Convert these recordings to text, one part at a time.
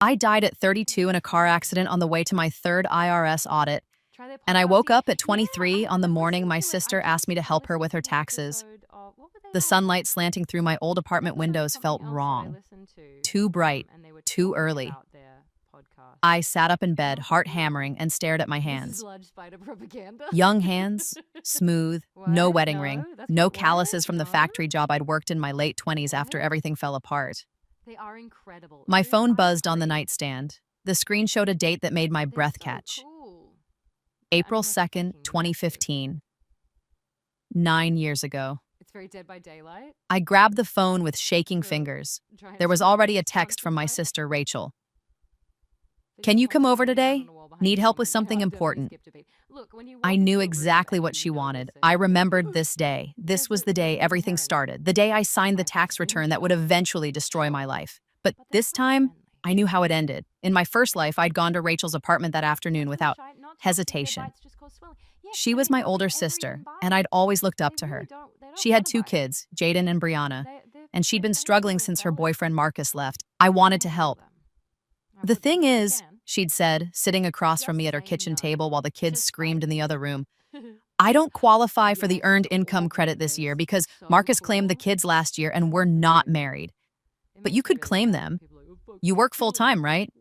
I died at 32 in a car accident on the way to my third IRS audit, and I woke up at 23 on the morning my sister asked me to help her with her taxes. The sunlight slanting through my old apartment windows felt wrong. Too bright, too early. I sat up in bed, heart hammering, and stared at my hands. Young hands, smooth, no wedding ring, no calluses from the factory job I'd worked in my late 20s after everything fell apart. My phone buzzed on the nightstand. The screen showed a date that made my breath catch. April 2nd, 2015. 9 years ago. It's very Dead by Daylight. I grabbed the phone with shaking fingers. There was already a text from my sister, Rachel. "Can you come over today? Need help with something important." I knew exactly what she wanted. I remembered this day. This was the day everything started, the day I signed the tax return that would eventually destroy my life. But this time, I knew how it ended. In my first life, I'd gone to Rachel's apartment that afternoon without hesitation. She was my older sister, and I'd always looked up to her. She had 2 kids, Jaden and Brianna, and she'd been struggling since her boyfriend Marcus left. I wanted to help. "The thing is," she'd said, sitting across from me at her kitchen table while the kids screamed in the other room, "I don't qualify for the earned income credit this year because Marcus claimed the kids last year and we're not married. But you could claim them. You work full-time, right?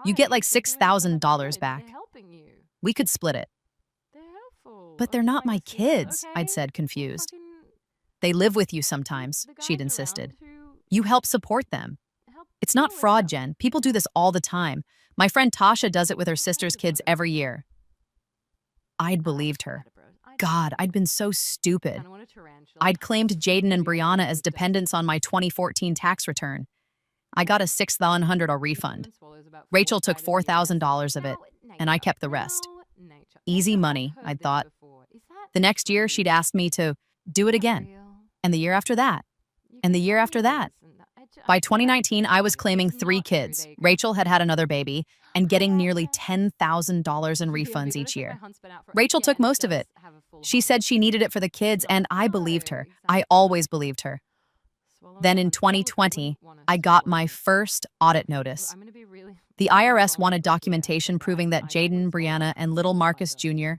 You get like $6,000 back. We could split it." "But they're not my kids," I'd said, confused. "They live with you sometimes," she'd insisted. "You help support them. It's not fraud, Jen. People do this all the time. My friend Tasha does it with her sister's kids every year." I'd believed her. God, I'd been so stupid. I'd claimed Jaden and Brianna as dependents on my 2014 tax return. I got a $6,100 refund. Rachel took $4,000 of it, and I kept the rest. Easy money, I'd thought. The next year, she'd asked me to do it again. And the year after that. And the year after that. By 2019, I was claiming 3 kids. Rachel had had another baby and getting nearly $10,000 in refunds each year. Rachel took most of it. She said she needed it for the kids, and I believed her. I always believed her. Then in 2020, I got my first audit notice. The IRS wanted documentation proving that Jaden, Brianna, and little Marcus Jr.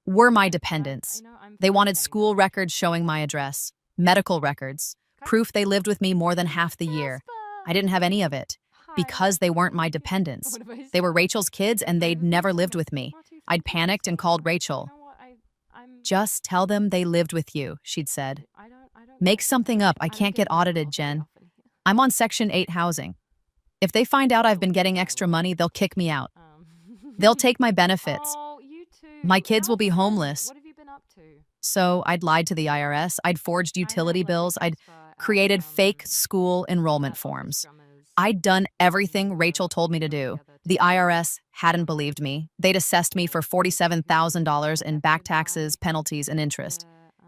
were my dependents. They wanted school records showing my address, medical records, proof they lived with me more than half the year. I didn't have any of it because they weren't my dependents. They were Rachel's kids and they'd never lived with me. I'd panicked and called Rachel. "Just tell them they lived with you," she'd said. "Make something up. I can't get audited, Jen. I'm on Section 8 housing. If they find out I've been getting extra money, they'll kick me out. They'll take my benefits. My kids will be homeless." So I'd lied to the IRS. I'd forged utility bills. I'd created fake school enrollment forms. I'd done everything Rachel told me to do. The IRS hadn't believed me. They'd assessed me for $47,000 in back taxes, penalties, and interest.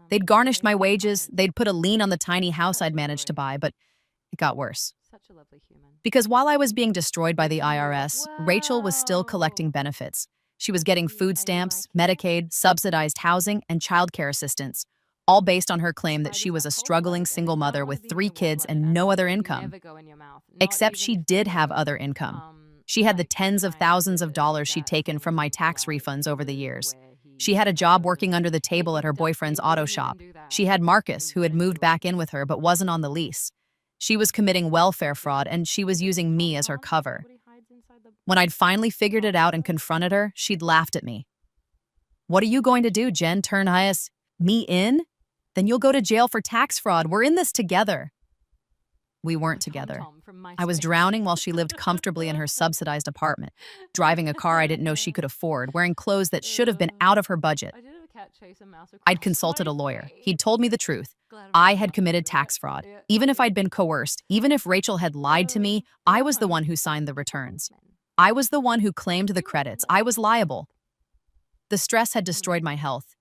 They'd garnished my wages. They'd put a lien on the tiny house I'd managed to buy, but it got worse. Because while I was being destroyed by the IRS, Rachel was still collecting benefits. She was getting food stamps, Medicaid, subsidized housing, and childcare assistance, all based on her claim that she was a struggling single mother with 3 kids and no other income. Except she did have other income. She had the tens of thousands of dollars she'd taken from my tax refunds over the years. She had a job working under the table at her boyfriend's auto shop. She had Marcus, who had moved back in with her but wasn't on the lease. She was committing welfare fraud, and she was using me as her cover. When I'd finally figured it out and confronted her, she'd laughed at me. "What are you going to do, Jen? Turn me in? Then you'll go to jail for tax fraud. We're in this together." We weren't together. I was drowning while she lived comfortably in her subsidized apartment, driving a car I didn't know she could afford, wearing clothes that should have been out of her budget. I'd consulted a lawyer. He'd told me the truth. I had committed tax fraud. Even if I'd been coerced, even if Rachel had lied to me, I was the one who signed the returns. I was the one who claimed the credits. I was liable. The stress had destroyed my health.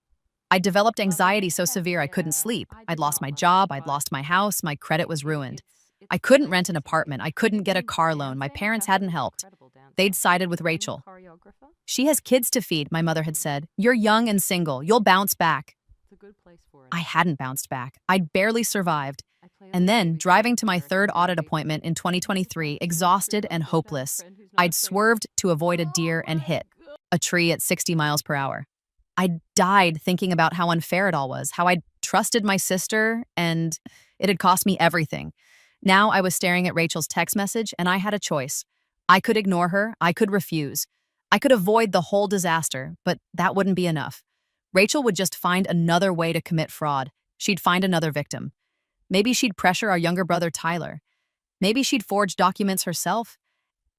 I'd developed anxiety so severe I couldn't sleep. I'd lost my job. I'd lost my house. My credit was ruined. I couldn't rent an apartment. I couldn't get a car loan. My parents hadn't helped. They'd sided with Rachel. "She has kids to feed," my mother had said. "You're young and single. You'll bounce back." I hadn't bounced back. I'd barely survived. And then, driving to my third audit appointment in 2023, exhausted and hopeless, I'd swerved to avoid a deer and hit a tree at 60 miles per hour. I died thinking about how unfair it all was, how I'd trusted my sister, and it had cost me everything. Now I was staring at Rachel's text message, and I had a choice. I could ignore her, I could refuse. I could avoid the whole disaster, but that wouldn't be enough. Rachel would just find another way to commit fraud. She'd find another victim. Maybe she'd pressure our younger brother, Tyler. Maybe she'd forge documents herself.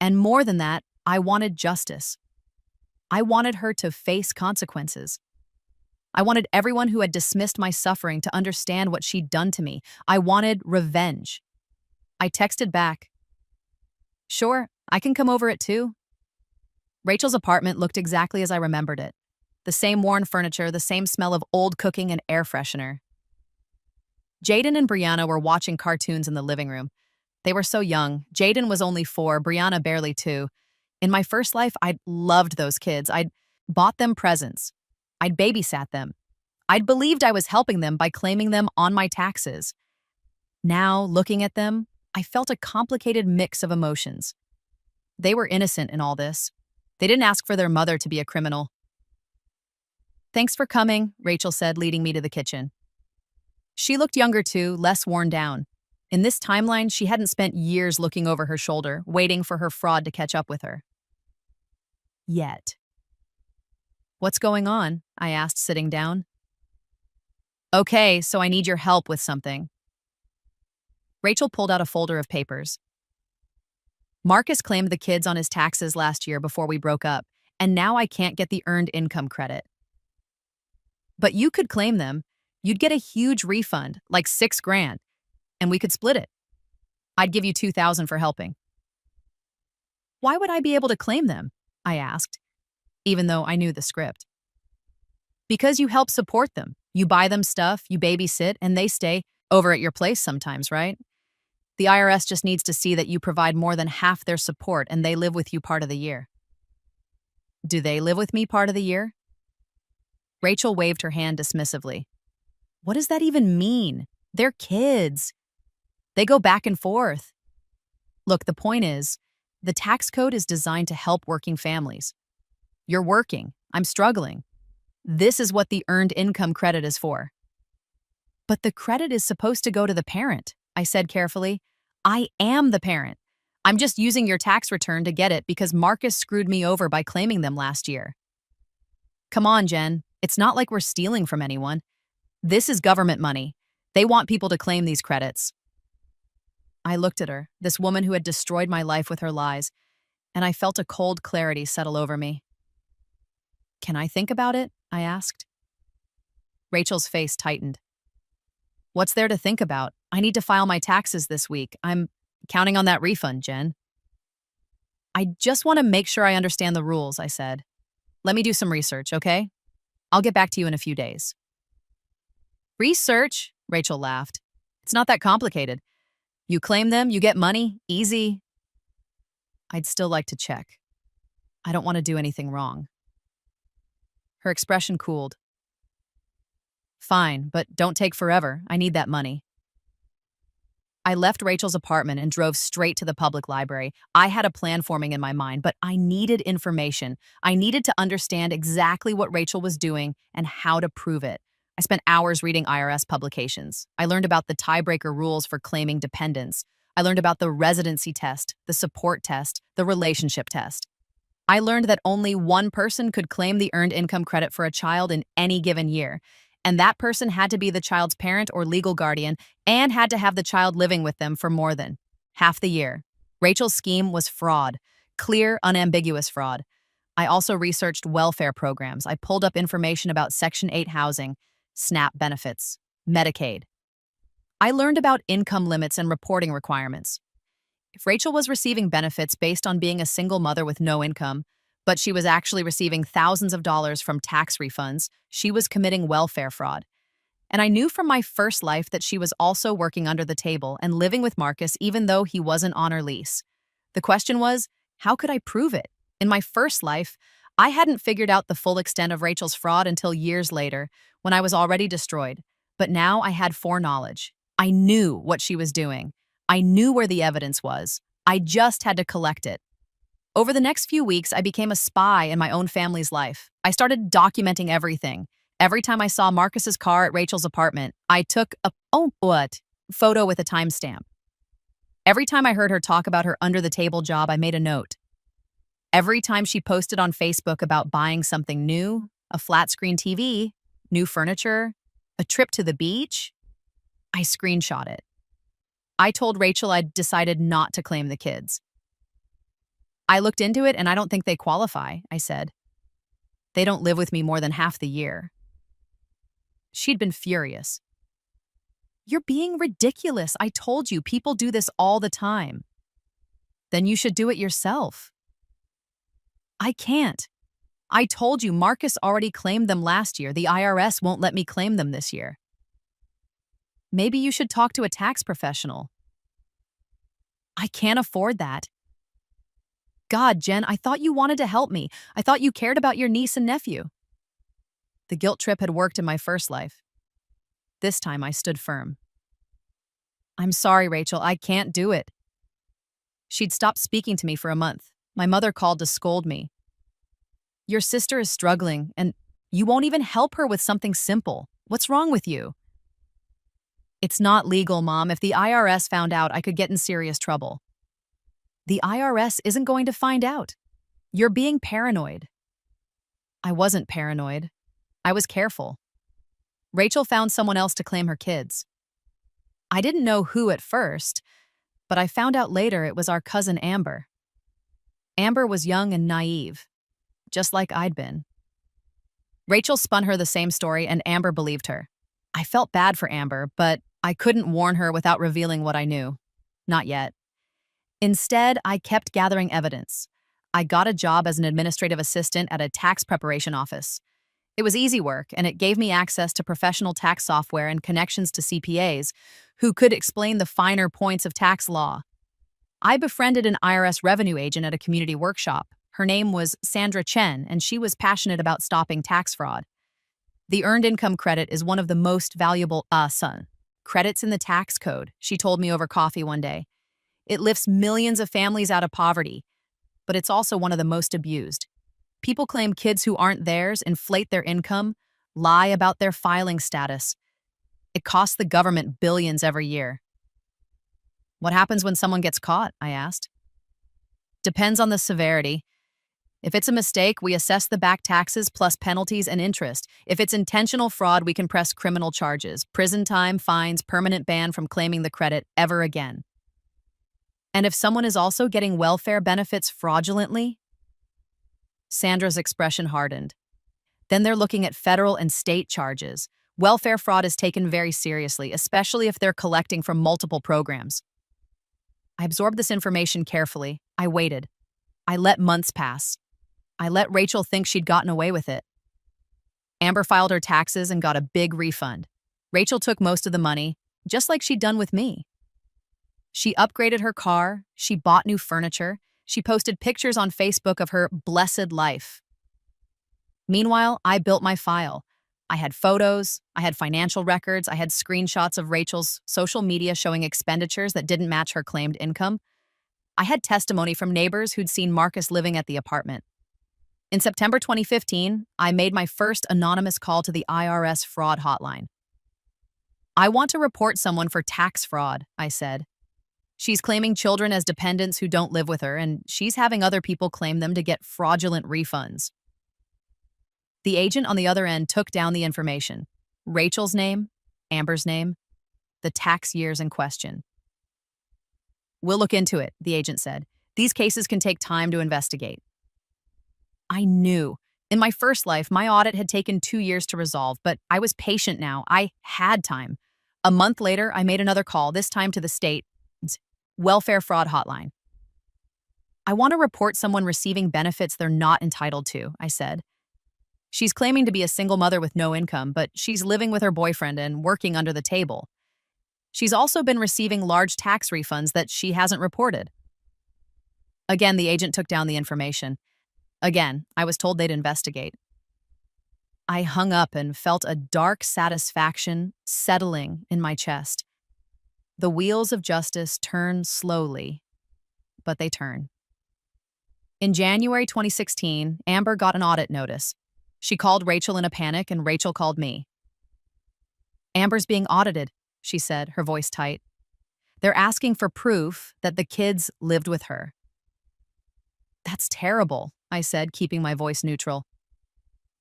And more than that, I wanted justice. I wanted her to face consequences. I wanted everyone who had dismissed my suffering to understand what she'd done to me. I wanted revenge. I texted back, "Sure, I can come over at 2." Rachel's apartment looked exactly as I remembered it. The same worn furniture, the same smell of old cooking and air freshener. Jaden and Brianna were watching cartoons in the living room. They were so young. Jaden was only 4, Brianna barely 2. In my first life, I'd loved those kids. I'd bought them presents. I'd babysat them. I'd believed I was helping them by claiming them on my taxes. Now, looking at them, I felt a complicated mix of emotions. They were innocent in all this. They didn't ask for their mother to be a criminal. "Thanks for coming," Rachel said, leading me to the kitchen. She looked younger too, less worn down. In this timeline, she hadn't spent years looking over her shoulder, waiting for her fraud to catch up with her. Yet. "What's going on?" I asked, sitting down. "Okay, so I need your help with something." Rachel pulled out a folder of papers. "Marcus claimed the kids on his taxes last year before we broke up, and now I can't get the earned income credit. But you could claim them. You'd get a huge refund, like $6,000, and we could split it. I'd give you $2,000 for helping." "Why would I be able to claim them?" I asked, even though I knew the script. "Because you help support them. You buy them stuff, you babysit, and they stay over at your place sometimes, right? The IRS just needs to see that you provide more than half their support and they live with you part of the year." "Do they live with me part of the year?" Rachel waved her hand dismissively. "What does that even mean? They're kids. They go back and forth." "Look, the point is, the tax code is designed to help working families. You're working. I'm struggling. This is what the earned income credit is for." "But the credit is supposed to go to the parent," I said carefully. "I am the parent. I'm just using your tax return to get it because Marcus screwed me over by claiming them last year." "Come on, Jen. It's not like we're stealing from anyone. This is government money. They want people to claim these credits." I looked at her, this woman who had destroyed my life with her lies, and I felt a cold clarity settle over me. "Can I think about it?" I asked. Rachel's face tightened. "What's there to think about? I need to file my taxes this week. I'm counting on that refund, Jen." "I just want to make sure I understand the rules," I said. "Let me do some research, okay? I'll get back to you in a few days." "Research?" Rachel laughed. "It's not that complicated. You claim them, you get money, easy." "I'd still like to check. I don't want to do anything wrong." Her expression cooled. "Fine, but don't take forever. I need that money." I left Rachel's apartment and drove straight to the public library. I had a plan forming in my mind, but I needed information. I needed to understand exactly what Rachel was doing and how to prove it. I spent hours reading IRS publications. I learned about the tiebreaker rules for claiming dependents. I learned about the residency test, the support test, the relationship test. I learned that only one person could claim the earned income credit for a child in any given year, and that person had to be the child's parent or legal guardian and had to have the child living with them for more than half the year. Rachel's scheme was fraud, clear, unambiguous fraud. I also researched welfare programs. I pulled up information about Section 8 housing, SNAP benefits, Medicaid. I learned about income limits and reporting requirements. If Rachel was receiving benefits based on being a single mother with no income, but she was actually receiving thousands of dollars from tax refunds, she was committing welfare fraud. And I knew from my first life that she was also working under the table and living with Marcus even though he wasn't on her lease. The question was, how could I prove it? In my first life, I hadn't figured out the full extent of Rachel's fraud until years later, when I was already destroyed. But now I had foreknowledge. I knew what she was doing. I knew where the evidence was. I just had to collect it. Over the next few weeks, I became a spy in my own family's life. I started documenting everything. Every time I saw Marcus's car at Rachel's apartment, I took a photo with a timestamp. Every time I heard her talk about her under-the-table job, I made a note. Every time she posted on Facebook about buying something new, a flat-screen TV, new furniture, a trip to the beach, I screenshot it. I told Rachel I'd decided not to claim the kids. I looked into it and I don't think they qualify, I said. They don't live with me more than half the year. She'd been furious. You're being ridiculous. I told you, people do this all the time. Then you should do it yourself. I can't. I told you, Marcus already claimed them last year. The IRS won't let me claim them this year. Maybe you should talk to a tax professional. I can't afford that. God, Jen, I thought you wanted to help me. I thought you cared about your niece and nephew. The guilt trip had worked in my first life. This time I stood firm. I'm sorry, Rachel, I can't do it. She'd stopped speaking to me for a month. My mother called to scold me. Your sister is struggling, and you won't even help her with something simple. What's wrong with you? It's not legal, Mom. If the IRS found out, I could get in serious trouble. The IRS isn't going to find out. You're being paranoid. I wasn't paranoid. I was careful. Rachel found someone else to claim her kids. I didn't know who at first, but I found out later it was our cousin Amber. Amber was young and naive, just like I'd been. Rachel spun her the same story and Amber believed her. I felt bad for Amber, but I couldn't warn her without revealing what I knew. Not yet. Instead, I kept gathering evidence. I got a job as an administrative assistant at a tax preparation office. It was easy work, and it gave me access to professional tax software and connections to CPAs who could explain the finer points of tax law. I befriended an IRS revenue agent at a community workshop. Her name was Sandra Chen, and she was passionate about stopping tax fraud. The Earned Income Credit is one of the most valuable credits in the tax code, she told me over coffee one day. It lifts millions of families out of poverty, but it's also one of the most abused. People claim kids who aren't theirs, inflate their income, lie about their filing status. It costs the government billions every year. What happens when someone gets caught? I asked. Depends on the severity. If it's a mistake, we assess the back taxes plus penalties and interest. If it's intentional fraud, we can press criminal charges, prison time, fines, permanent ban from claiming the credit ever again. And if someone is also getting welfare benefits fraudulently? Sandra's expression hardened. Then they're looking at federal and state charges. Welfare fraud is taken very seriously, especially if they're collecting from multiple programs. I absorbed this information carefully. I waited. I let months pass. I let Rachel think she'd gotten away with it. Amber filed her taxes and got a big refund. Rachel took most of the money, just like she'd done with me. She upgraded her car, she bought new furniture, she posted pictures on Facebook of her blessed life. Meanwhile, I built my file. I had photos, I had financial records, I had screenshots of Rachel's social media showing expenditures that didn't match her claimed income. I had testimony from neighbors who'd seen Marcus living at the apartment. In September 2015, I made my first anonymous call to the IRS fraud hotline. I want to report someone for tax fraud, I said. She's claiming children as dependents who don't live with her, and she's having other people claim them to get fraudulent refunds. The agent on the other end took down the information. Rachel's name, Amber's name, the tax years in question. We'll look into it, the agent said. These cases can take time to investigate. I knew. In my first life, my audit had taken 2 years to resolve, but I was patient now. I had time. A month later, I made another call, this time to the state welfare fraud hotline. I want to report someone receiving benefits they're not entitled to, I said. She's claiming to be a single mother with no income, but she's living with her boyfriend and working under the table. She's also been receiving large tax refunds that she hasn't reported. Again, the agent took down the information. Again, I was told they'd investigate. I hung up and felt a dark satisfaction settling in my chest. The wheels of justice turn slowly, but they turn. In January 2016, Amber got an audit notice. She called Rachel in a panic, and Rachel called me. "Amber's being audited," she said, her voice tight. "They're asking for proof that the kids lived with her." "That's terrible," I said, keeping my voice neutral.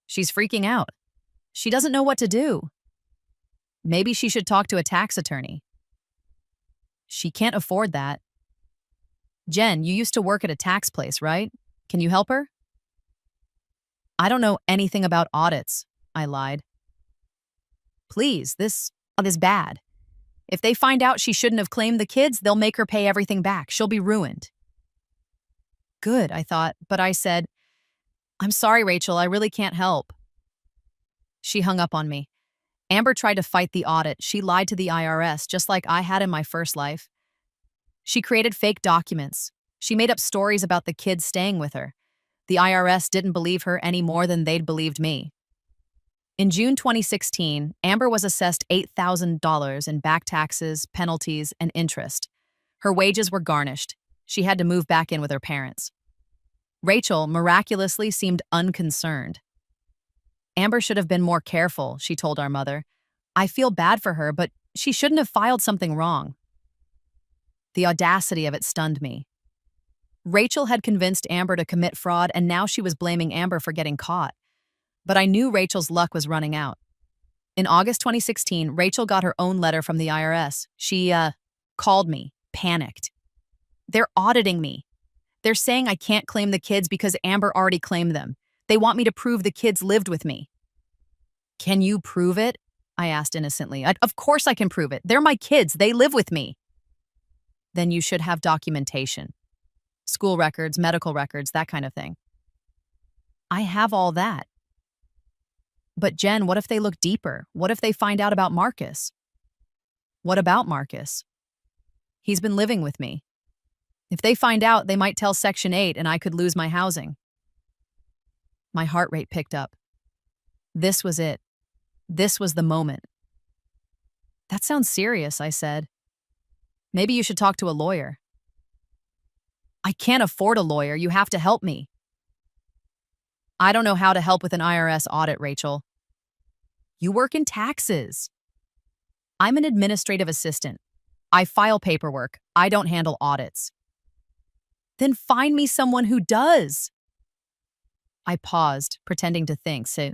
"She's freaking out. She doesn't know what to do. Maybe she should talk to a tax attorney." "She can't afford that." "Jen, you used to work at a tax place, right? Can you help her?" "I don't know anything about audits," I lied. "Please, this is bad. If they find out she shouldn't have claimed the kids, they'll make her pay everything back. She'll be ruined." Good, I thought, but I said, "I'm sorry, Rachel, I really can't help." She hung up on me. Amber tried to fight the audit. She lied to the IRS, just like I had in my first life. She created fake documents. She made up stories about the kids staying with her. The IRS didn't believe her any more than they'd believed me. In June 2016, Amber was assessed $8,000 in back taxes, penalties, and interest. Her wages were garnished. She had to move back in with her parents. Rachel miraculously seemed unconcerned. "Amber should have been more careful," she told our mother. "I feel bad for her, but she shouldn't have filed something wrong." The audacity of it stunned me. Rachel had convinced Amber to commit fraud, and now she was blaming Amber for getting caught. But I knew Rachel's luck was running out. In August 2016, Rachel got her own letter from the IRS. She, called me, panicked. "They're auditing me. They're saying I can't claim the kids because Amber already claimed them. They want me to prove the kids lived with me." "Can you prove it?" I asked innocently. Of course I can prove it. They're my kids. They live with me." "Then you should have documentation. School records, medical records, that kind of thing." "I have all that." "But Jen, what if they look deeper? What if they find out about Marcus?" "What about Marcus?" "He's been living with me. If they find out, they might tell Section 8 and I could lose my housing." My heart rate picked up. This was it. This was the moment. "That sounds serious," I said. "Maybe you should talk to a lawyer." "I can't afford a lawyer. You have to help me." "I don't know how to help with an IRS audit, Rachel." "You work in taxes." "I'm an administrative assistant. I file paperwork. I don't handle audits." "Then find me someone who does." I paused, pretending to think. So,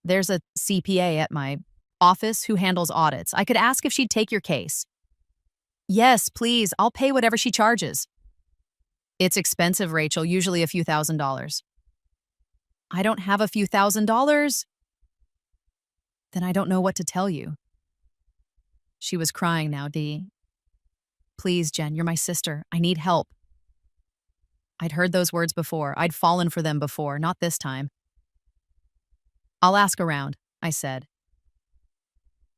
"There's a CPA at my office who handles audits. I could ask if she'd take your case." "Yes, please. I'll pay whatever she charges." "It's expensive, Rachel, usually a few $1,000s. "I don't have a few $1,000s. "Then I don't know what to tell you." She was crying now, Dee. "Please, Jen, you're my sister. I need help." I'd heard those words before. I'd fallen for them before, not this time. "I'll ask around," I said.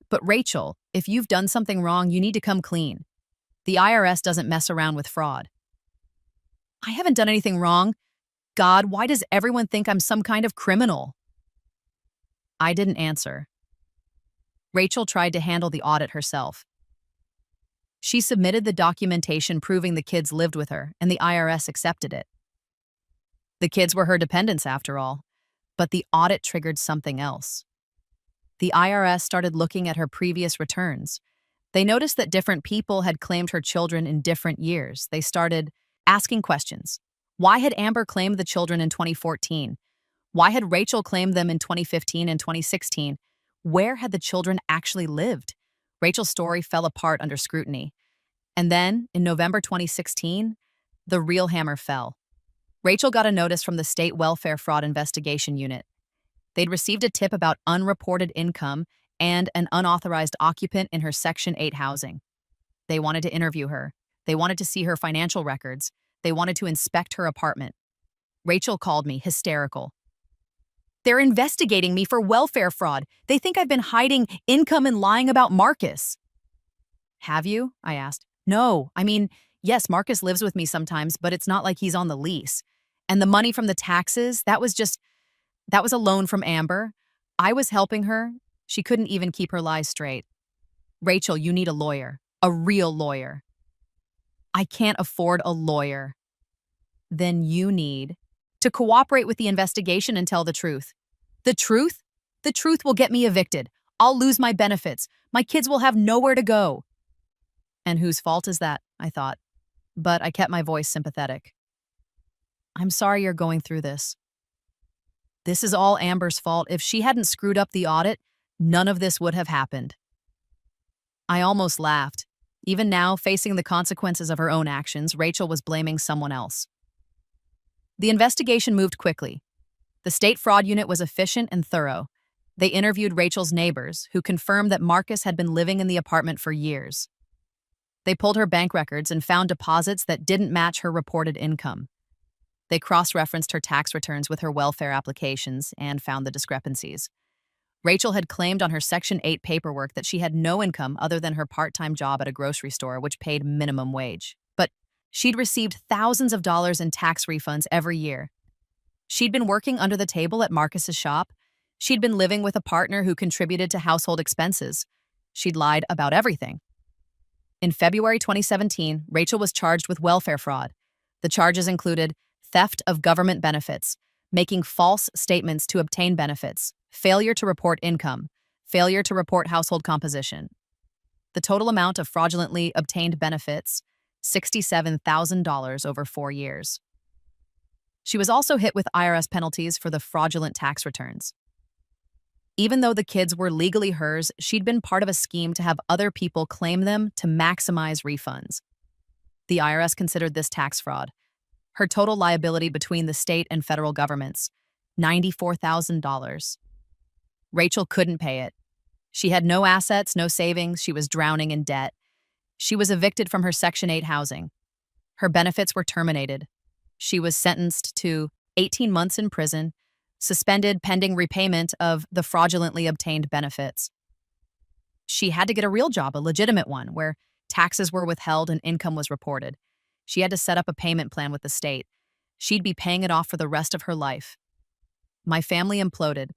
"But Rachel, if you've done something wrong, you need to come clean. The IRS doesn't mess around with fraud." "I haven't done anything wrong. God, why does everyone think I'm some kind of criminal?" I didn't answer. Rachel tried to handle the audit herself. She submitted the documentation proving the kids lived with her, and the IRS accepted it. The kids were her dependents, after all, but the audit triggered something else. The IRS started looking at her previous returns. They noticed that different people had claimed her children in different years. They started asking questions. Why had Amber claimed the children in 2014? Why had Rachel claimed them in 2015 and 2016? Where had the children actually lived? Rachel's story fell apart under scrutiny. And then, in November 2016, the real hammer fell. Rachel got a notice from the State Welfare Fraud Investigation Unit. They'd received a tip about unreported income and an unauthorized occupant in her Section 8 housing. They wanted to interview her. They wanted to see her financial records. They wanted to inspect her apartment. Rachel called me, hysterical. "They're investigating me for welfare fraud. They think I've been hiding income and lying about Marcus." "Have you?" I asked. "No. I mean, yes, Marcus lives with me sometimes, but it's not like he's on the lease. And the money from the taxes, that was a loan from Amber. I was helping her. She couldn't even keep her lies straight." "Rachel, you need a lawyer." A real lawyer. I can't afford a lawyer. Then you need to cooperate with the investigation and tell the truth. The truth? The truth will get me evicted. I'll lose my benefits. My kids will have nowhere to go. And whose fault is that? I thought. But I kept my voice sympathetic. I'm sorry you're going through this. This is all Amber's fault. If she hadn't screwed up the audit, none of this would have happened. I almost laughed. Even now, facing the consequences of her own actions, Rachel was blaming someone else. The investigation moved quickly. The state fraud unit was efficient and thorough. They interviewed Rachel's neighbors, who confirmed that Marcus had been living in the apartment for years. They pulled her bank records and found deposits that didn't match her reported income. They cross-referenced her tax returns with her welfare applications and found the discrepancies. Rachel had claimed on her Section 8 paperwork that she had no income other than her part-time job at a grocery store, which paid minimum wage. But she'd received thousands of dollars in tax refunds every year. She'd been working under the table at Marcus's shop. She'd been living with a partner who contributed to household expenses. She'd lied about everything. In February 2017, Rachel was charged with welfare fraud. The charges included theft of government benefits, making false statements to obtain benefits, failure to report income, failure to report household composition. The total amount of fraudulently obtained benefits, $67,000 over 4 years. She was also hit with IRS penalties for the fraudulent tax returns. Even though the kids were legally hers, she'd been part of a scheme to have other people claim them to maximize refunds. The IRS considered this tax fraud. Her total liability between the state and federal governments, $94,000. Rachel couldn't pay it. She had no assets, no savings. She was drowning in debt. She was evicted from her Section 8 housing. Her benefits were terminated. She was sentenced to 18 months in prison, suspended pending repayment of the fraudulently obtained benefits. She had to get a real job, a legitimate one, where taxes were withheld and income was reported. She had to set up a payment plan with the state. She'd be paying it off for the rest of her life. My family imploded.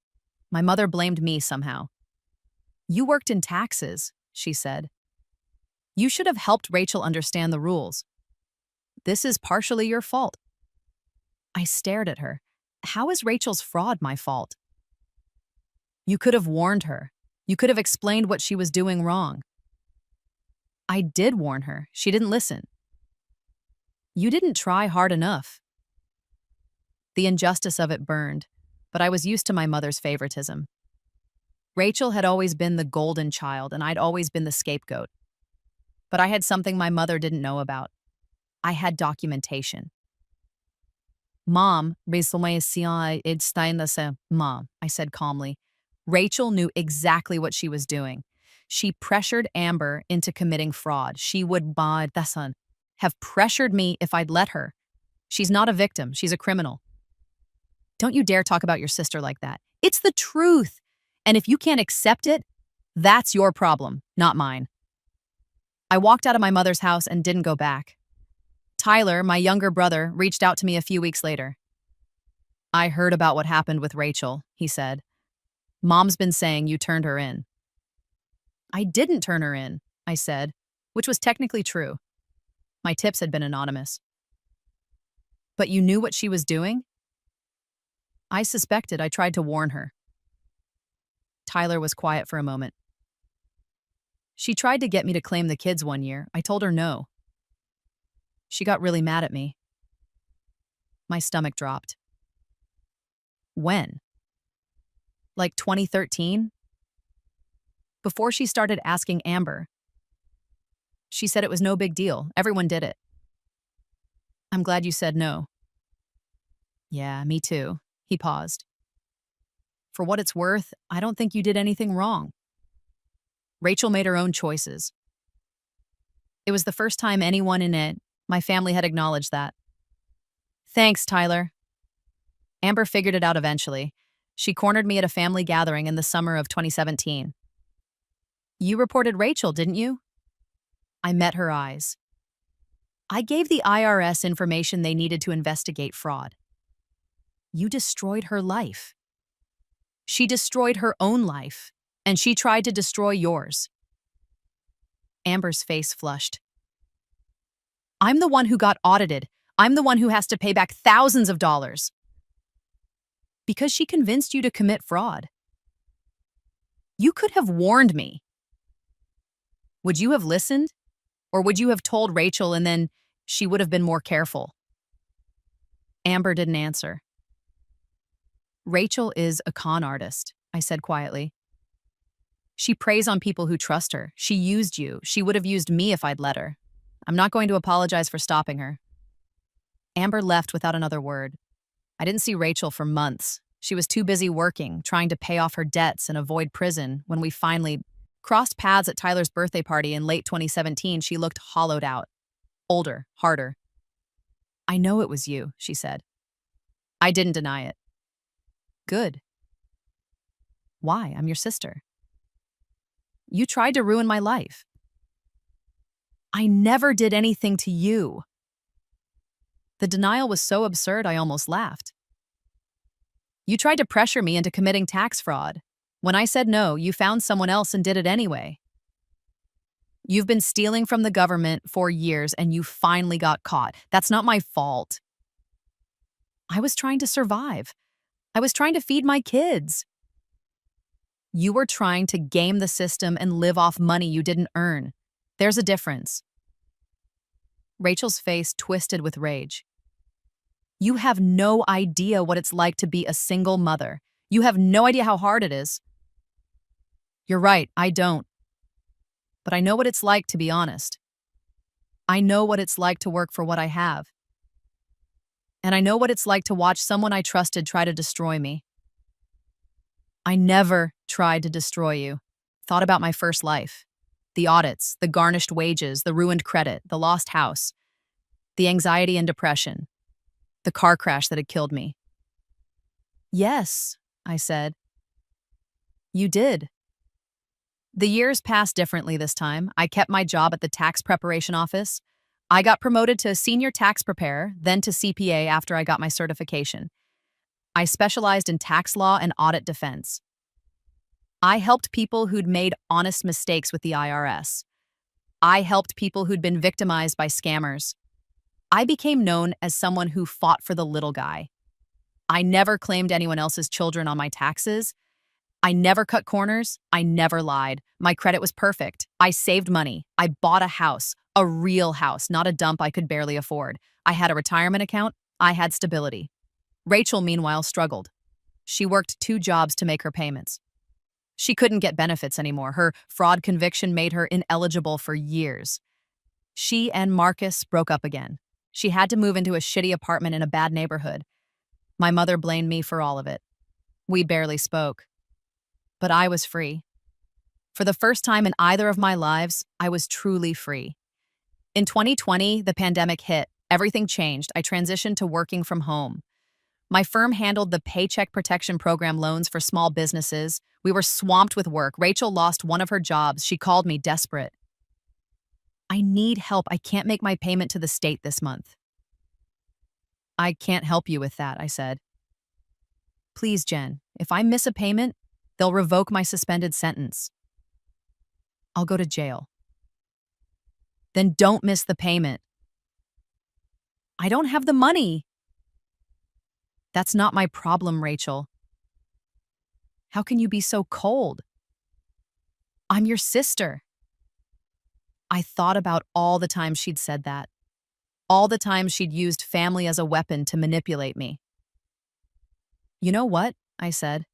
My mother blamed me somehow. "You worked in taxes," she said. "You should have helped Rachel understand the rules. This is partially your fault." I stared at her. How is Rachel's fraud my fault? "You could have warned her. You could have explained what she was doing wrong." I did warn her. She didn't listen. "You didn't try hard enough." The injustice of it burned, but I was used to my mother's favoritism. Rachel had always been the golden child, and I'd always been the scapegoat. But I had something my mother didn't know about. I had documentation. "Mom, Mom," I said calmly. Rachel knew exactly what she was doing. She pressured Amber into committing fraud. She would have pressured me if I'd let her. She's not a victim. She's a criminal. Don't you dare talk about your sister like that. It's the truth. And if you can't accept it, that's your problem, not mine. I walked out of my mother's house and didn't go back. Tyler, my younger brother, reached out to me a few weeks later. "I heard about what happened with Rachel," he said. "Mom's been saying you turned her in." "I didn't turn her in," I said, which was technically true. My tips had been anonymous. "But you knew what she was doing?" "I suspected. I tried to warn her." Tyler was quiet for a moment. "She tried to get me to claim the kids one year. I told her no. She got really mad at me." My stomach dropped. "When?" "Like 2013? Before she started asking Amber. She said it was no big deal. Everyone did it." "I'm glad you said no." "Yeah, me too." He paused. "For what it's worth, I don't think you did anything wrong. Rachel made her own choices." It was the first time anyone in my family had acknowledged that. "Thanks, Tyler." Amber figured it out eventually. She cornered me at a family gathering in the summer of 2017. "You reported Rachel, didn't you?" I met her eyes. "I gave the IRS information they needed to investigate fraud." "You destroyed her life." "She destroyed her own life, and she tried to destroy yours." Amber's face flushed. I'm the one who got audited. I'm the one who has to pay back thousands of dollars. Because she convinced you to commit fraud. You could have warned me. Would you have listened? Or would you have told Rachel and then she would have been more careful? Amber didn't answer. Rachel is a con artist, I said quietly. She preys on people who trust her. She used you. She would have used me if I'd let her. I'm not going to apologize for stopping her. Amber left without another word. I didn't see Rachel for months. She was too busy working, trying to pay off her debts and avoid prison. When we finally crossed paths at Tyler's birthday party in late 2017, she looked hollowed out. Older, harder. I know it was you, she said. I didn't deny it. Good. Why? I'm your sister. You tried to ruin my life. I never did anything to you. The denial was so absurd I almost laughed. You tried to pressure me into committing tax fraud. When I said no, you found someone else and did it anyway. You've been stealing from the government for years and you finally got caught. That's not my fault. I was trying to survive. I was trying to feed my kids. You were trying to game the system and live off money you didn't earn. There's a difference. Rachel's face twisted with rage. You have no idea what it's like to be a single mother. You have no idea how hard it is. You're right, I don't. But I know what it's like, to be honest. I know what it's like to work for what I have. And I know what it's like to watch someone I trusted try to destroy me. I never tried to destroy you. Thought about my first life. The audits, the garnished wages, the ruined credit, the lost house, the anxiety and depression, the car crash that had killed me. Yes, I said. You did. The years passed differently this time. I kept my job at the tax preparation office. I got promoted to senior tax preparer, then to CPA after I got my certification. I specialized in tax law and audit defense. I helped people who'd made honest mistakes with the IRS. I helped people who'd been victimized by scammers. I became known as someone who fought for the little guy. I never claimed anyone else's children on my taxes. I never cut corners. I never lied. My credit was perfect. I saved money. I bought a house, a real house, not a dump I could barely afford. I had a retirement account. I had stability. Rachel, meanwhile, struggled. She worked 2 jobs to make her payments. She couldn't get benefits anymore. Her fraud conviction made her ineligible for years. She and Marcus broke up again. She had to move into a shitty apartment in a bad neighborhood. My mother blamed me for all of it. We barely spoke. But I was free. For the first time in either of my lives, I was truly free. In 2020, the pandemic hit. Everything changed. I transitioned to working from home. My firm handled the Paycheck Protection Program loans for small businesses. We were swamped with work. Rachel lost one of her jobs. She called me desperate. I need help. I can't make my payment to the state this month. I can't help you with that, I said. Please, Jen, if I miss a payment, they'll revoke my suspended sentence. I'll go to jail. Then don't miss the payment. I don't have the money. That's not my problem, Rachel. How can you be so cold? I'm your sister. I thought about all the times she'd said that. All the times she'd used family as a weapon to manipulate me. You know what? I said.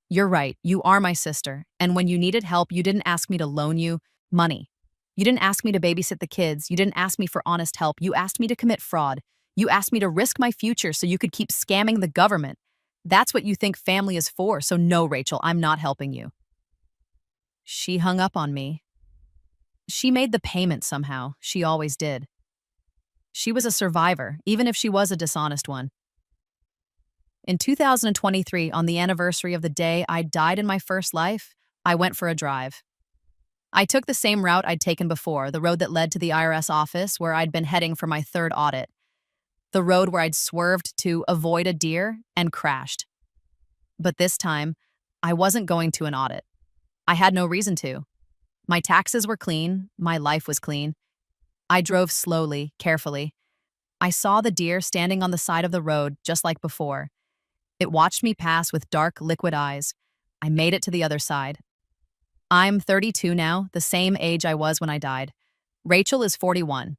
You're right. You are my sister. And when you needed help, you didn't ask me to loan you money. You didn't ask me to babysit the kids. You didn't ask me for honest help. You asked me to commit fraud. You asked me to risk my future so you could keep scamming the government. That's what you think family is for. So no, Rachel, I'm not helping you. She hung up on me. She made the payment somehow. She always did. She was a survivor, even if she was a dishonest one. In 2023, on the anniversary of the day I died in my first life, I went for a drive. I took the same route I'd taken before, the road that led to the IRS office where I'd been heading for my 3rd audit. The road where I'd swerved to avoid a deer and crashed. But this time, I wasn't going to an audit. I had no reason to. My taxes were clean. My life was clean. I drove slowly, carefully. I saw the deer standing on the side of the road just like before. It watched me pass with dark, liquid eyes. I made it to the other side. I'm 32 now, the same age I was when I died. Rachel is 41.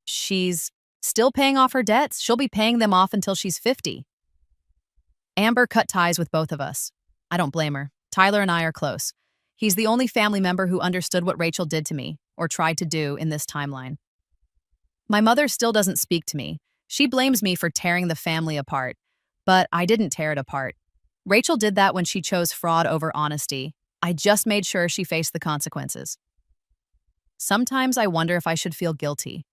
She's still paying off her debts. She'll be paying them off until she's 50. Amber cut ties with both of us. I don't blame her. Tyler and I are close. He's the only family member who understood what Rachel did to me, or tried to do in this timeline. My mother still doesn't speak to me. She blames me for tearing the family apart. But I didn't tear it apart. Rachel did that when she chose fraud over honesty. I just made sure she faced the consequences. Sometimes I wonder if I should feel guilty.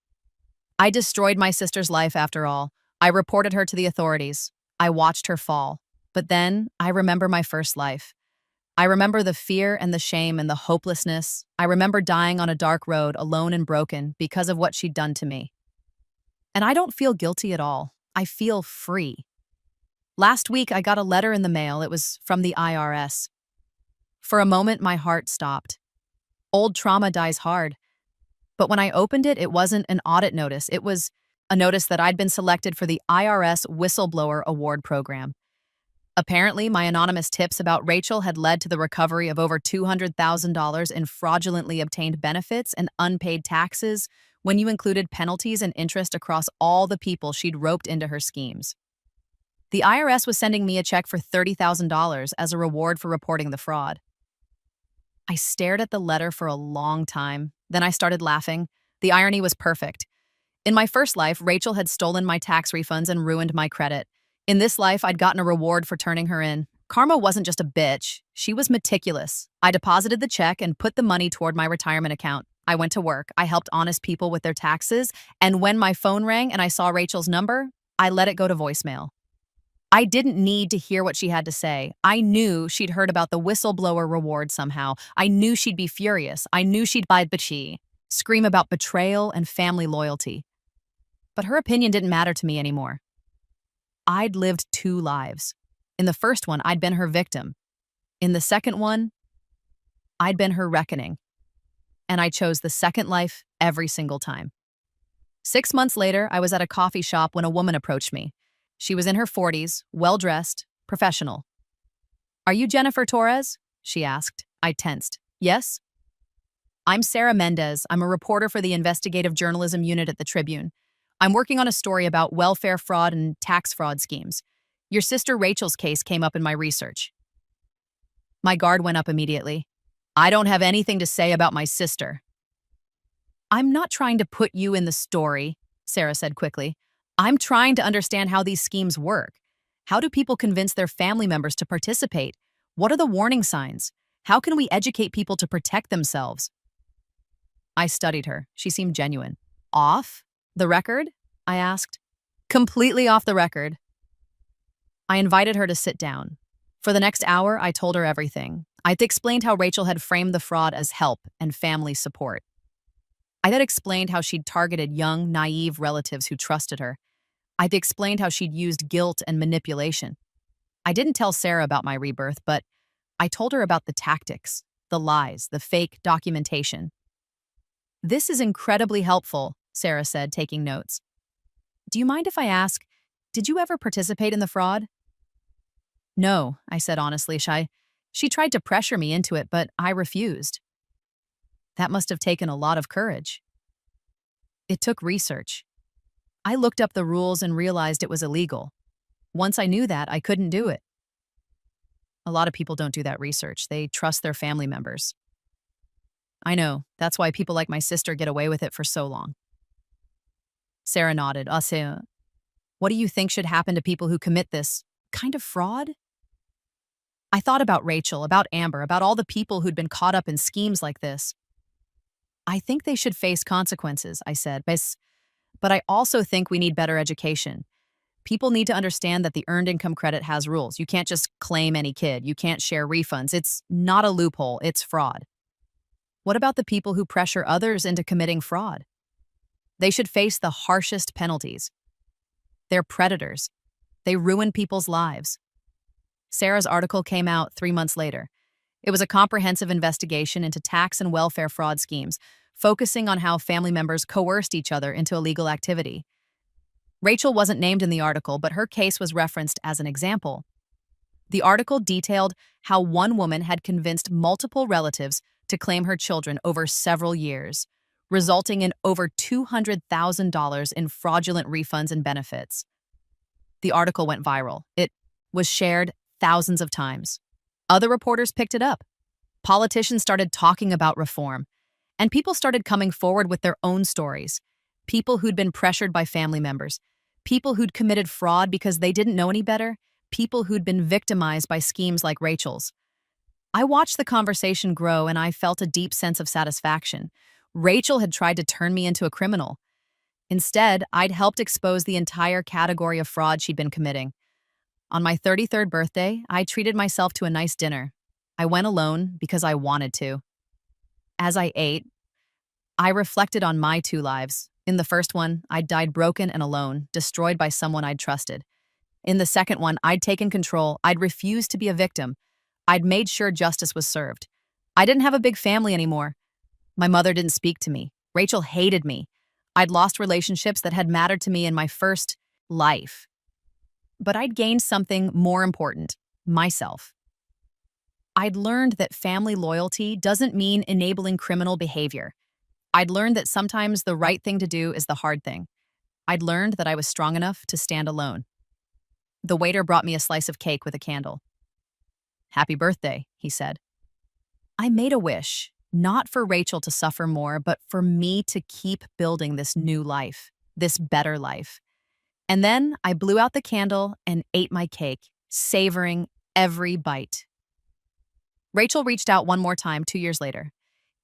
I destroyed my sister's life after all. I reported her to the authorities. I watched her fall. But then I remember my first life. I remember the fear and the shame and the hopelessness. I remember dying on a dark road, alone and broken, because of what she'd done to me. And I don't feel guilty at all. I feel free. Last week, I got a letter in the mail. It was from the IRS. For a moment, my heart stopped. Old trauma dies hard. But when I opened it, it wasn't an audit notice. It was a notice that I'd been selected for the IRS Whistleblower Award Program. Apparently, my anonymous tips about Rachel had led to the recovery of over $200,000 in fraudulently obtained benefits and unpaid taxes when you included penalties and interest across all the people she'd roped into her schemes. The IRS was sending me a check for $30,000 as a reward for reporting the fraud. I stared at the letter for a long time. Then I started laughing. The irony was perfect. In my first life, Rachel had stolen my tax refunds and ruined my credit. In this life, I'd gotten a reward for turning her in. Karma wasn't just a bitch. She was meticulous. I deposited the check and put the money toward my retirement account. I went to work. I helped honest people with their taxes. And when my phone rang and I saw Rachel's number, I let it go to voicemail. I didn't need to hear what she had to say. I knew she'd heard about the whistleblower reward somehow. I knew she'd be furious. I knew she'd scream about betrayal and family loyalty. But her opinion didn't matter to me anymore. I'd lived 2 lives. In the first one, I'd been her victim. In the second one, I'd been her reckoning. And I chose the second life every single time. 6 months later, I was at a coffee shop when a woman approached me. She was in her 40s, well-dressed, professional. "Are you Jennifer Torres?" she asked. I tensed. "Yes?" "I'm Sarah Mendez. I'm a reporter for the investigative journalism unit at the Tribune. I'm working on a story about welfare fraud and tax fraud schemes. Your sister Rachel's case came up in my research." My guard went up immediately. "I don't have anything to say about my sister." "I'm not trying to put you in the story," Sarah said quickly. "I'm trying to understand how these schemes work. How do people convince their family members to participate? What are the warning signs? How can we educate people to protect themselves?" I studied her. She seemed genuine. "Off the record?" I asked. "Completely off the record." I invited her to sit down. For the next hour, I told her everything. I explained how Rachel had framed the fraud as help and family support. I then explained how she'd targeted young, naive relatives who trusted her. I explained how she'd used guilt and manipulation. I didn't tell Sarah about my rebirth, but I told her about the tactics, the lies, the fake documentation. "This is incredibly helpful," Sarah said, taking notes. "Do you mind if I ask, did you ever participate in the fraud?" "No," I said honestly. She tried to pressure me into it, but I refused. That must have taken a lot of courage. It took research. I looked up the rules and realized it was illegal. Once I knew that, I couldn't do it. A lot of people don't do that research. They trust their family members. I know. That's why people like my sister get away with it for so long. Sarah nodded. What do you think should happen to people who commit this kind of fraud?" I thought about Rachel, about Amber, about all the people who'd been caught up in schemes like this. "I think they should face consequences," I said, but I also think we need better education. People need to understand that the Earned Income Credit has rules. You can't just claim any kid. You can't share refunds. It's not a loophole, it's fraud. What about the people who pressure others into committing fraud? They should face the harshest penalties. They're predators. They ruin people's lives. Sarah's article came out 3 months later. It was a comprehensive investigation into tax and welfare fraud schemes, focusing on how family members coerced each other into illegal activity. Rachel wasn't named in the article, but her case was referenced as an example. The article detailed how one woman had convinced multiple relatives to claim her children over several years, resulting in over $200,000 in fraudulent refunds and benefits. The article went viral. It was shared thousands of times. Other reporters picked it up. Politicians started talking about reform, and people started coming forward with their own stories. People who'd been pressured by family members, people who'd committed fraud because they didn't know any better, people who'd been victimized by schemes like Rachel's. I watched the conversation grow, and I felt a deep sense of satisfaction. Rachel had tried to turn me into a criminal. Instead, I'd helped expose the entire category of fraud she'd been committing. On my 33rd birthday, I treated myself to a nice dinner. I went alone because I wanted to. As I ate, I reflected on my two lives. In the first one, I'd died broken and alone, destroyed by someone I'd trusted. In the second one, I'd taken control. I'd refused to be a victim. I'd made sure justice was served. I didn't have a big family anymore. My mother didn't speak to me. Rachel hated me. I'd lost relationships that had mattered to me in my first life. But I'd gained something more important, myself. I'd learned that family loyalty doesn't mean enabling criminal behavior. I'd learned that sometimes the right thing to do is the hard thing. I'd learned that I was strong enough to stand alone. The waiter brought me a slice of cake with a candle. "Happy birthday," he said. I made a wish, not for Rachel to suffer more, but for me to keep building this new life, this better life. And then I blew out the candle and ate my cake, savoring every bite. Rachel reached out one more time 2 years later.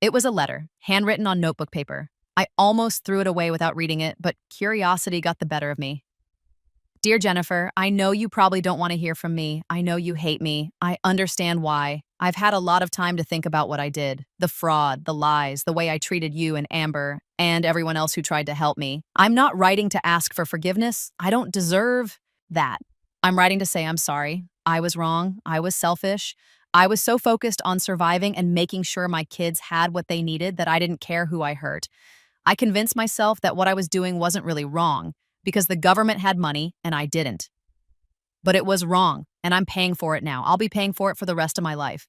It was a letter, handwritten on notebook paper. I almost threw it away without reading it, but curiosity got the better of me. "Dear Jennifer, I know you probably don't want to hear from me. I know you hate me. I understand why. I've had a lot of time to think about what I did. The fraud, the lies, the way I treated you and Amber, and everyone else who tried to help me. I'm not writing to ask for forgiveness. I don't deserve that. I'm writing to say I'm sorry. I was wrong. I was selfish. I was so focused on surviving and making sure my kids had what they needed that I didn't care who I hurt. I convinced myself that what I was doing wasn't really wrong because the government had money and I didn't. But it was wrong, and I'm paying for it now. I'll be paying for it for the rest of my life.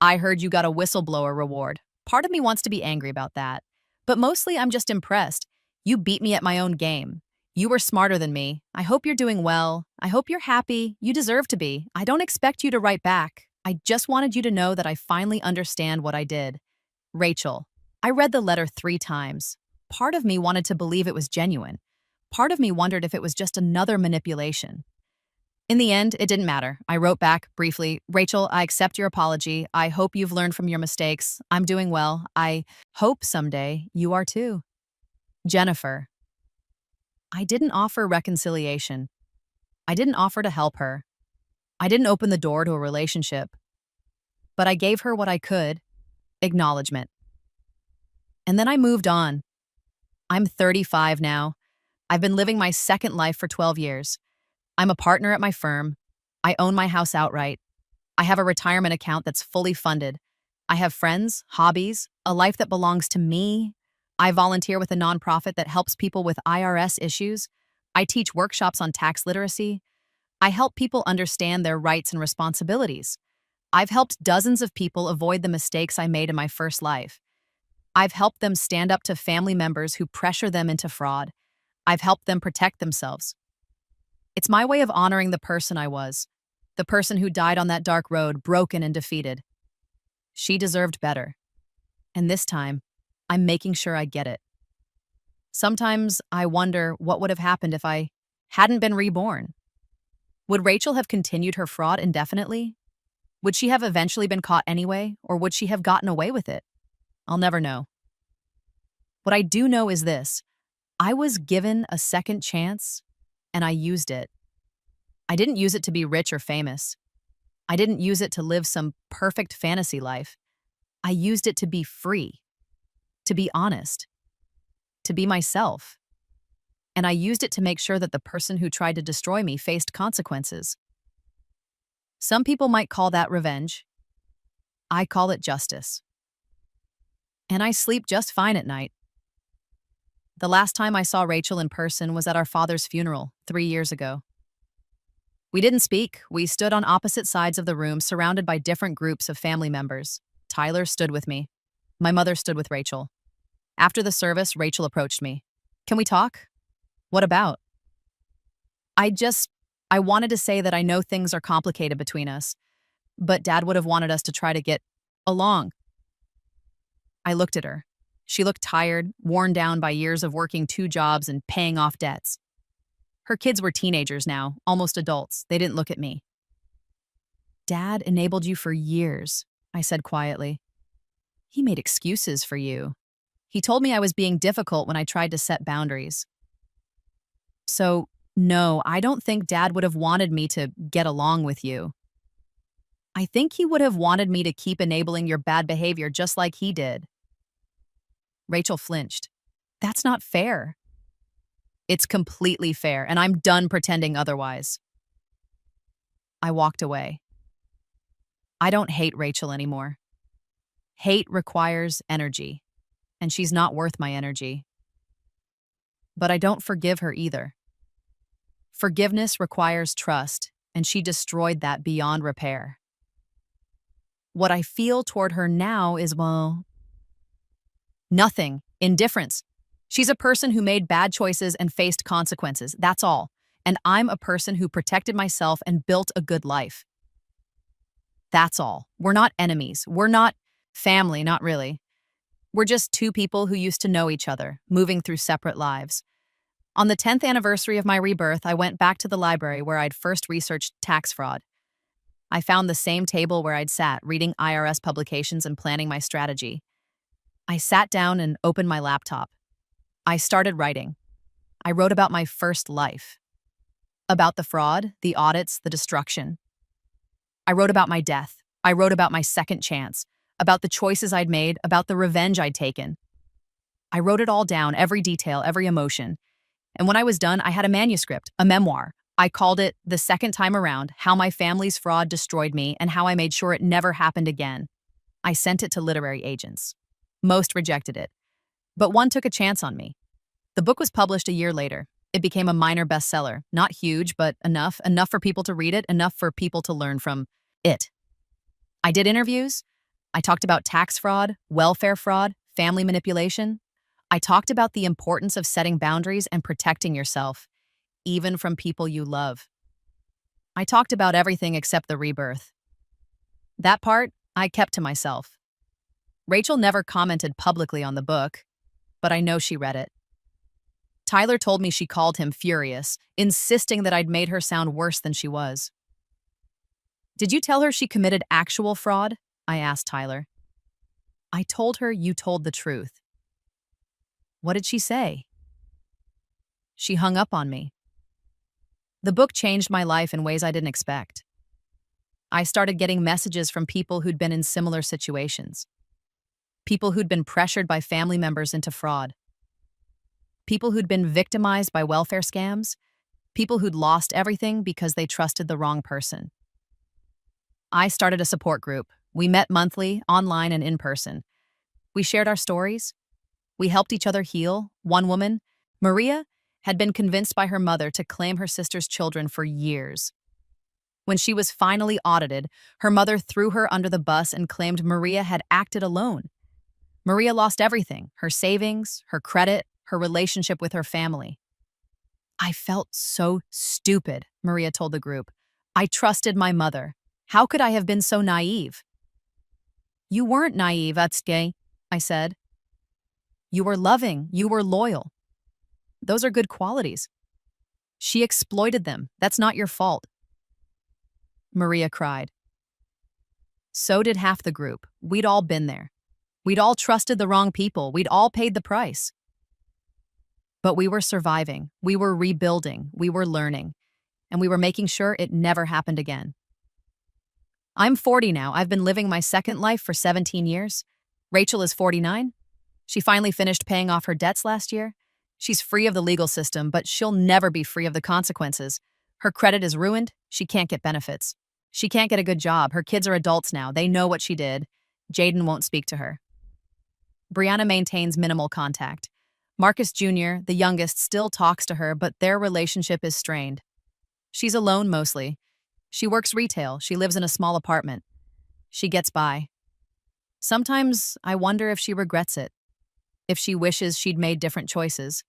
I heard you got a whistleblower reward. Part of me wants to be angry about that. But mostly I'm just impressed. You beat me at my own game. You were smarter than me. I hope you're doing well. I hope you're happy. You deserve to be. I don't expect you to write back. I just wanted you to know that I finally understand what I did. Rachel." I read the letter 3 times. Part of me wanted to believe it was genuine. Part of me wondered if it was just another manipulation. In the end, it didn't matter. I wrote back briefly, "Rachel, I accept your apology. I hope you've learned from your mistakes. I'm doing well. I hope someday you are too. Jennifer." I didn't offer reconciliation. I didn't offer to help her. I didn't open the door to a relationship. But I gave her what I could, acknowledgement. And then I moved on. I'm 35 now. I've been living my second life for 12 years. I'm a partner at my firm. I own my house outright. I have a retirement account that's fully funded. I have friends, hobbies, a life that belongs to me. I volunteer with a nonprofit that helps people with IRS issues. I teach workshops on tax literacy. I help people understand their rights and responsibilities. I've helped dozens of people avoid the mistakes I made in my first life. I've helped them stand up to family members who pressure them into fraud. I've helped them protect themselves. It's my way of honoring the person I was, the person who died on that dark road, broken and defeated. She deserved better. And this time, I'm making sure I get it. Sometimes I wonder what would have happened if I hadn't been reborn. Would Rachel have continued her fraud indefinitely? Would she have eventually been caught anyway, or would she have gotten away with it? I'll never know. What I do know is this: I was given a second chance, and I used it. I didn't use it to be rich or famous. I didn't use it to live some perfect fantasy life. I used it to be free, to be honest, to be myself. And I used it to make sure that the person who tried to destroy me faced consequences. Some people might call that revenge. I call it justice. And I sleep just fine at night. The last time I saw Rachel in person was at our father's funeral 3 years ago. We didn't speak. We stood on opposite sides of the room, surrounded by different groups of family members. Tyler stood with me. My mother stood with Rachel. After the service, Rachel approached me. Can we talk? What about? I wanted to say that I know things are complicated between us, but Dad would have wanted us to try to get along. I looked at her. She looked tired, worn down by years of working 2 jobs and paying off debts. Her kids were teenagers now, almost adults. They didn't look at me. Dad enabled you for years, I said quietly. He made excuses for you. He told me I was being difficult when I tried to set boundaries. So, no, I don't think Dad would have wanted me to get along with you. I think he would have wanted me to keep enabling your bad behavior just like he did. Rachel flinched. That's not fair. It's completely fair, and I'm done pretending otherwise. I walked away. I don't hate Rachel anymore. Hate requires energy, and she's not worth my energy. But I don't forgive her either. Forgiveness requires trust, and she destroyed that beyond repair. What I feel toward her now is, well, nothing. Indifference. She's a person who made bad choices and faced consequences. That's all. And I'm a person who protected myself and built a good life. That's all. We're not enemies. We're not family, not really. We're just 2 people who used to know each other, moving through separate lives. On the 10th anniversary of my rebirth, I went back to the library where I'd first researched tax fraud. I found the same table where I'd sat, reading IRS publications and planning my strategy. I sat down and opened my laptop. I started writing. I wrote about my first life. About the fraud, the audits, the destruction. I wrote about my death. I wrote about my second chance, about the choices I'd made, about the revenge I'd taken. I wrote it all down, every detail, every emotion. And when I was done, I had a manuscript, a memoir. I called it The Second Time Around, How My Family's Fraud Destroyed Me and How I Made Sure It Never Happened Again. I sent it to literary agents. Most rejected it, but one took a chance on me. The book was published a year later. It became a minor bestseller, not huge, but enough for people to read it, enough for people to learn from it. I did interviews. I talked about tax fraud, welfare fraud, family manipulation. I talked about the importance of setting boundaries and protecting yourself, even from people you love. I talked about everything except the rebirth. That part, I kept to myself. Rachel never commented publicly on the book, but I know she read it. Tyler told me she called him furious, insisting that I'd made her sound worse than she was. Did you tell her she committed actual fraud? I asked Tyler. I told her you told the truth. What did she say? She hung up on me. The book changed my life in ways I didn't expect. I started getting messages from people who'd been in similar situations. People who'd been pressured by family members into fraud. People who'd been victimized by welfare scams. People who'd lost everything because they trusted the wrong person. I started a support group. We met monthly, online and in person. We shared our stories. We helped each other heal. One woman, Maria, had been convinced by her mother to claim her sister's children for years. When she was finally audited, her mother threw her under the bus and claimed Maria had acted alone. Maria lost everything, her savings, her credit, her relationship with her family. I felt so stupid, Maria told the group. I trusted my mother. How could I have been so naive? You weren't naive, Atsuke, I said. You were loving, you were loyal. Those are good qualities. She exploited them. That's not your fault. Maria cried. So did half the group. We'd all been there. We'd all trusted the wrong people. We'd all paid the price. But we were surviving. We were rebuilding. We were learning. And we were making sure it never happened again. I'm 40 now. I've been living my second life for 17 years. Rachel is 49. She finally finished paying off her debts last year. She's free of the legal system, but she'll never be free of the consequences. Her credit is ruined. She can't get benefits. She can't get a good job. Her kids are adults now. They know what she did. Jaden won't speak to her. Brianna maintains minimal contact. Marcus Jr., the youngest, still talks to her, but their relationship is strained. She's alone mostly. She works retail. She lives in a small apartment. She gets by. Sometimes I wonder if she regrets it, if she wishes she'd made different choices.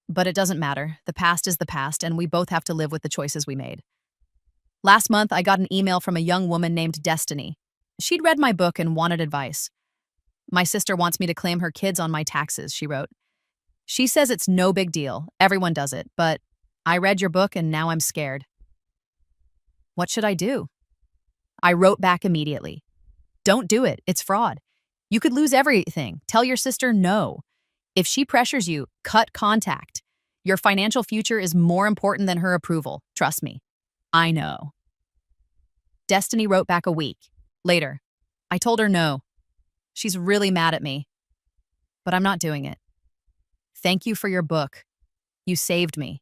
But it doesn't matter. The past is the past, and we both have to live with the choices we made. Last month, I got an email from a young woman named Destiny. She'd read my book and wanted advice. My sister wants me to claim her kids on my taxes, she wrote. She says it's no big deal. Everyone does it, but I read your book and now I'm scared. What should I do? I wrote back immediately. Don't do it. It's fraud. You could lose everything. Tell your sister no. If she pressures you, cut contact. Your financial future is more important than her approval. Trust me. I know. Destiny wrote back a week later. I told her no. She's really mad at me. But I'm not doing it. Thank you for your book. You saved me.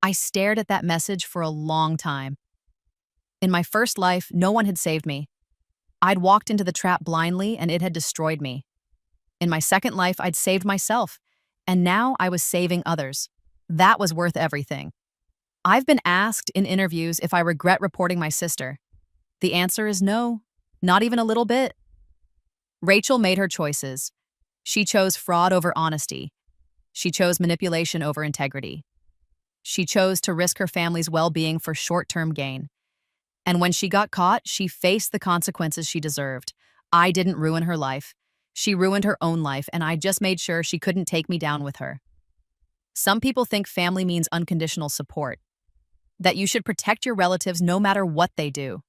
I stared at that message for a long time. In my first life, no one had saved me. I'd walked into the trap blindly and it had destroyed me. In my second life, I'd saved myself, and now I was saving others. That was worth everything. I've been asked in interviews if I regret reporting my sister. The answer is no, not even a little bit. Rachel made her choices. She chose fraud over honesty. She chose manipulation over integrity. She chose to risk her family's well-being for short-term gain. And when she got caught, she faced the consequences she deserved. I didn't ruin her life. She ruined her own life, and I just made sure she couldn't take me down with her. Some people think family means unconditional support, that you should protect your relatives no matter what they do.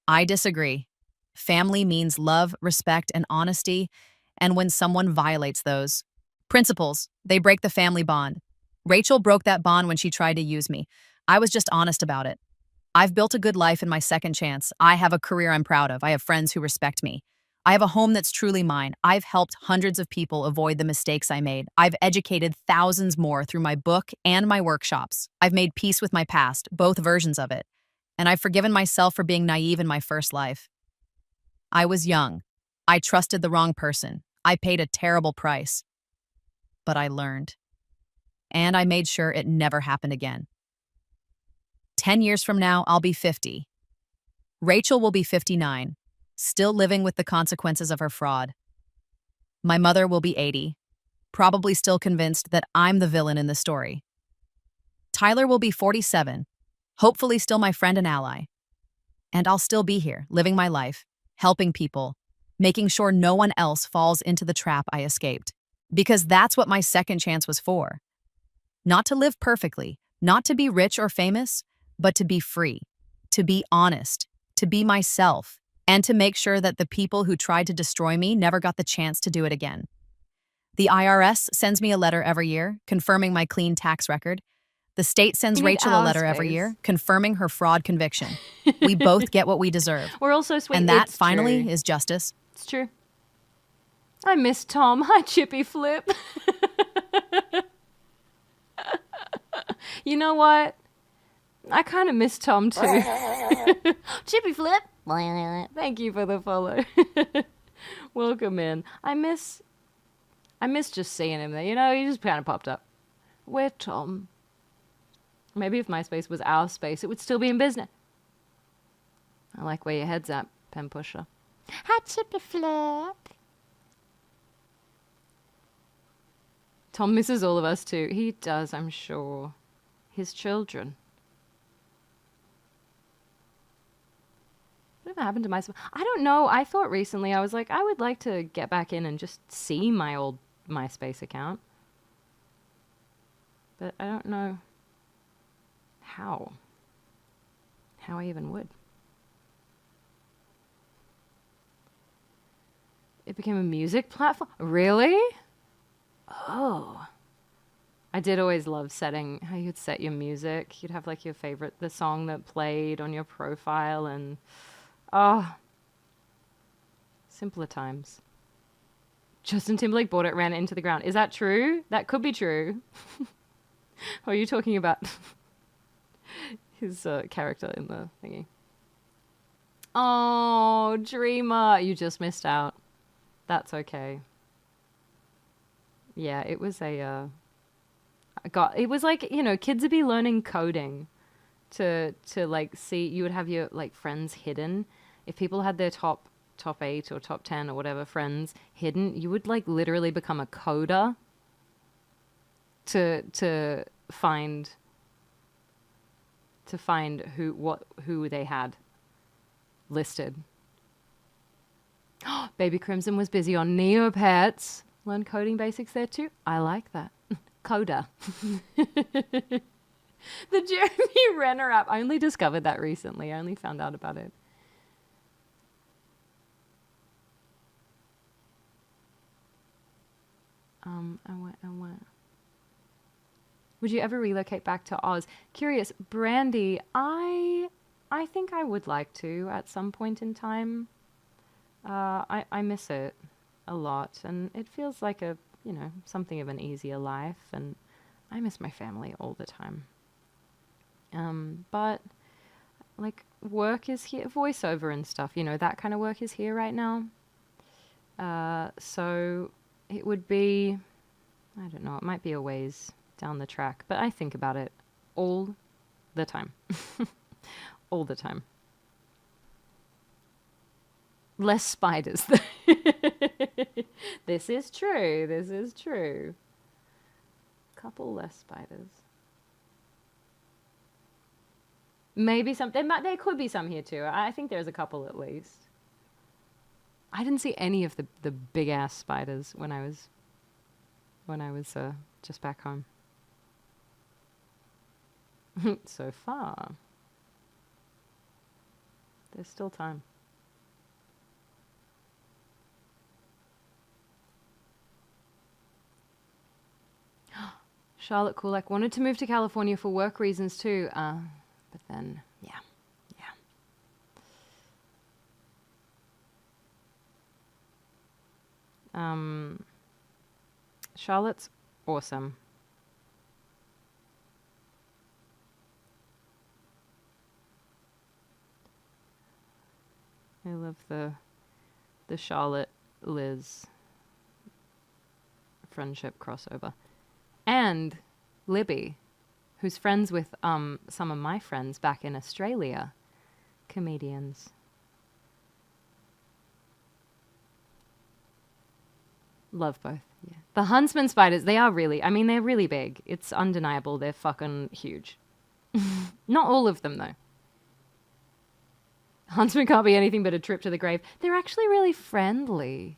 I disagree. Family means love, respect, and honesty, and when someone violates those principles, they break the family bond. Rachel broke that bond when she tried to use me. I was just honest about it. I've built a good life in my second chance. I have a career I'm proud of. I have friends who respect me. I have a home that's truly mine. I've helped hundreds of people avoid the mistakes I made. I've educated thousands more through my book and my workshops. I've made peace with my past, both versions of it. And I've forgiven myself for being naive in my first life. I was young. I trusted the wrong person. I paid a terrible price. But I learned. And I made sure it never happened again. 10 years from now, I'll be 50. Rachel will be 59, still living with the consequences of her fraud. My mother will be 80, probably still convinced that I'm the villain in the story. Tyler will be 47, hopefully still my friend and ally. And I'll still be here, living my life, helping people, making sure no one else falls into the trap I escaped. Because that's what my second chance was for. Not to live perfectly, not to be rich or famous, but to be free, to be honest, to be myself, and to make sure that the people who tried to destroy me never got the chance to do it again. The IRS sends me a letter every year, confirming my clean tax record. The state sends Rachel a letter every year, confirming her fraud conviction. We both get what we deserve. We're all so sweet. And that, finally, is justice. It's true. I miss Tom. Hi, Chippy Flip. You know what? I kind of miss Tom too. Chippy Flip. Thank you for the follow. Welcome in. I miss just seeing him there. You know, he just kind of popped up. Where Tom? Maybe if MySpace was our space, it would still be in business. I like where your head's at, pen pusher. Hi, Chippy Flip. Tom misses all of us too. He does, I'm sure. His children. Whatever happened to MySpace? I don't know. I thought recently, I was like, I would like to get back in and just see my old MySpace account. But I don't know how I even would. It became a music platform? Really? Oh. I did always love setting how you'd set your music. You'd have like your favorite, the song that played on your profile, and simpler times. Justin Timberlake bought it, ran it into the ground. Is that true? That could be true. Or are you talking about his character in the thingy? Oh, Dreamer, you just missed out. That's okay. Yeah, it was it was like, kids would be learning coding to like see, you would have your like friends hidden. If people had their top 8 or top 10 or whatever friends hidden, you would like literally become a coder to find who they had listed. Baby Crimson was busy on Neopets. Learn coding basics there too. I like that. Coda. The Jeremy Renner app. I only discovered that recently. I only found out about it. I went. Would you ever relocate back to Oz? Curious, Brandy, I think I would like to at some point in time. I miss it a lot, and it feels like something of an easier life, and I miss my family all the time. But like work is here, voiceover and stuff, that kind of work is here right now. So it would be, I don't know, it might be a ways down the track, but I think about it all the time. All the time. Less spiders. This is true. This is true. Couple less spiders. Maybe some. There could be some here too. I think there's a couple at least. I didn't see any of the big ass spiders when I was just back home. So far. There's still time. Charlotte Kulak wanted to move to California for work reasons too. But then, yeah. Charlotte's awesome. I love the Charlotte Liz friendship crossover. And Libby, who's friends with some of my friends back in Australia, comedians. Love both. Yeah. The Huntsman spiders, they're really big. It's undeniable. They're fucking huge. Not all of them though. Huntsman can't be anything but a trip to the grave. They're actually really friendly.